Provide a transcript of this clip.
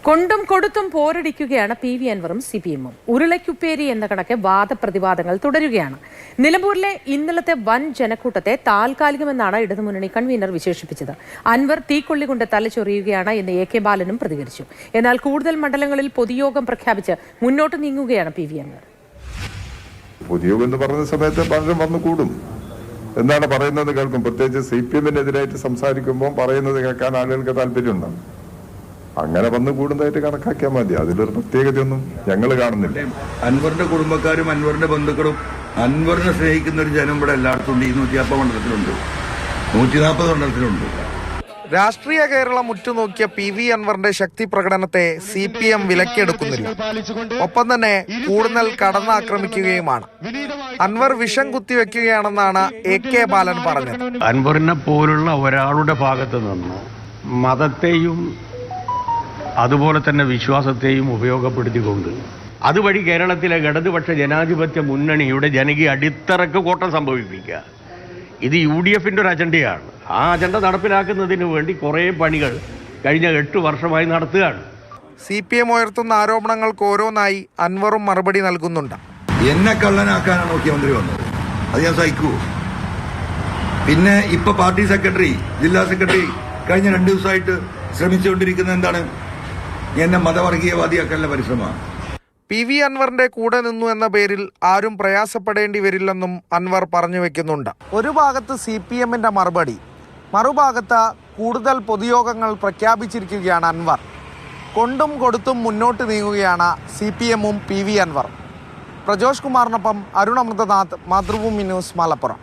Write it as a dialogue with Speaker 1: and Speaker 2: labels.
Speaker 1: കൊണ്ടും കൊടുത്തും പോരടിക്കുകയാണ് PV അൻവറും CPM-ഉം. ഉരുളയ്ക്കുപ്പേരി എന്ന കണക്ക് വാദപ്രതിവാദങ്ങൾ തുടരുകയാണ്. നിലമ്പൂരിലെ ഇന്നലത്തെ വൻ ജനക്കൂട്ടത്തെ താൽക്കാലികമെന്നാണ് ഇടതുമുന്നണി കൺവീനർ വിശേഷിപ്പിച്ചത്. അൻവർ തീക്കൊള്ളികൊണ്ട് തലച്ചൊറിയുകയാണ് എന്ന് AK ബാലനും പ്രതികരിച്ചു. എന്നാൽ കൂടുതൽ മണ്ഡലങ്ങളിൽ പൊതുയോഗം പ്രഖ്യാപിച്ച് മുന്നോട്ട് നീങ്ങുകയാണ് PV അൻവർ.
Speaker 2: പൊതുയോഗം എന്ന് പറഞ്ഞ സമയത്ത് പലരും വന്നു കൂടും എന്നാണ് പറയുന്നത് കേൾക്കും. പ്രത്യേകിച്ച് CPM-നെതിരായിട്ട് സംസാരിക്കുമ്പോൾ പറയുന്നത് കേൾക്കാൻ ആളുകൾക്ക് താല്പര്യമുണ്ടാകും. അങ്ങനെ വന്ന് കൂടുന്നതായിട്ട് കണക്കാക്കിയാൽ മതി. അതിലൊരു പ്രത്യേകതയൊന്നും ഞങ്ങൾ കാണുന്നില്ല.
Speaker 3: അൻവറിന്റെ കുടുംബക്കാരും അൻവറിന്റെ ബന്ധുക്കളും അൻവറിനെ സ്നേഹിക്കുന്ന ഒരു ജനം ഇവിടെ എല്ലായിടത്തും ഉണ്ട്. 250 മണ്ഡലത്തിലുണ്ട്, 140 മണ്ഡലത്തിലുണ്ട്.
Speaker 4: രാഷ്ട്രീയ കേരളം ഉറ്റുനോക്കിയ PV അൻവറിന്റെ ശക്തി പ്രകടനത്തെ CPM വിലക്കെടുക്കുന്നില്ല. ഒപ്പം തന്നെ കൂടുതൽ കടന്നാക്രമിക്കുകയുമാണ്. അൻവർ വിഷം കുത്തിവെക്കുകയാണെന്നാണ് AK ബാലൻ പറഞ്ഞത്.
Speaker 5: അൻവറിനെ പോലുള്ള ഒരാളുടെ ഭാഗത്ത് നിന്ന് മതത്തെയും അതുപോലെ തന്നെ വിശ്വാസത്തെയും ഉപയോഗപ്പെടുത്തിക്കൊണ്ട് അതുവഴി കേരളത്തിലെ ഇടതുപക്ഷ ജനാധിപത്യ മുന്നണിയുടെ ജനകീയ അടിത്തറക്ക് കോട്ടം സംഭവിപ്പിക്കുക, ഇത് UDF-ന്റെ ഒരു അജണ്ടയാണ്. ആ അജണ്ട നടപ്പിലാക്കുന്നതിന് വേണ്ടി കുറേ പണികൾ കഴിഞ്ഞ 8 വർഷമായി നടത്തുകയാണ്.
Speaker 4: CPM ഉയർത്തുന്ന ആരോപണങ്ങൾക്ക് ഓരോന്നായി അൻവറും മറുപടി നൽകുന്നുണ്ട്.
Speaker 3: എന്നെ കള്ളനാക്കാനാണ് മുഖ്യമന്ത്രി വന്നത്, അത് ഞാൻ സഹിക്കൂ. പിന്നെ ഇപ്പൊ പാർട്ടി സെക്രട്ടറി, ജില്ലാ സെക്രട്ടറി കഴിഞ്ഞ 2 ദിവസമായിട്ട് ശ്രമിച്ചുകൊണ്ടിരിക്കുന്നത് എന്താണ്? എന്നെ മതവർഗീയവാദിയാക്കാനുള്ള പരിശ്രമമാണ്.
Speaker 4: PV അൻവറിന്റെ കൂടെ നിന്നു എന്ന പേരിൽ ആരും പ്രയാസപ്പെടേണ്ടി വരില്ലെന്നും അൻവർ പറഞ്ഞു വെക്കുന്നുണ്ട്. ഒരു ഭാഗത്ത് CPM-ന്റെ മറുപടി, മറുഭാഗത്ത് കൂടുതൽ പൊതുയോഗങ്ങൾ പ്രഖ്യാപിച്ചിരിക്കുകയാണ് അൻവർ. കൊണ്ടും കൊടുത്തും മുന്നോട്ട് നീങ്ങുകയാണ് CPM-ഉം PV അൻവർ. പ്രജോഷ് കുമാറിനൊപ്പം അരുൺ അമൃതനാഥ്, മാതൃഭൂമി ന്യൂസ്, മലപ്പുറം.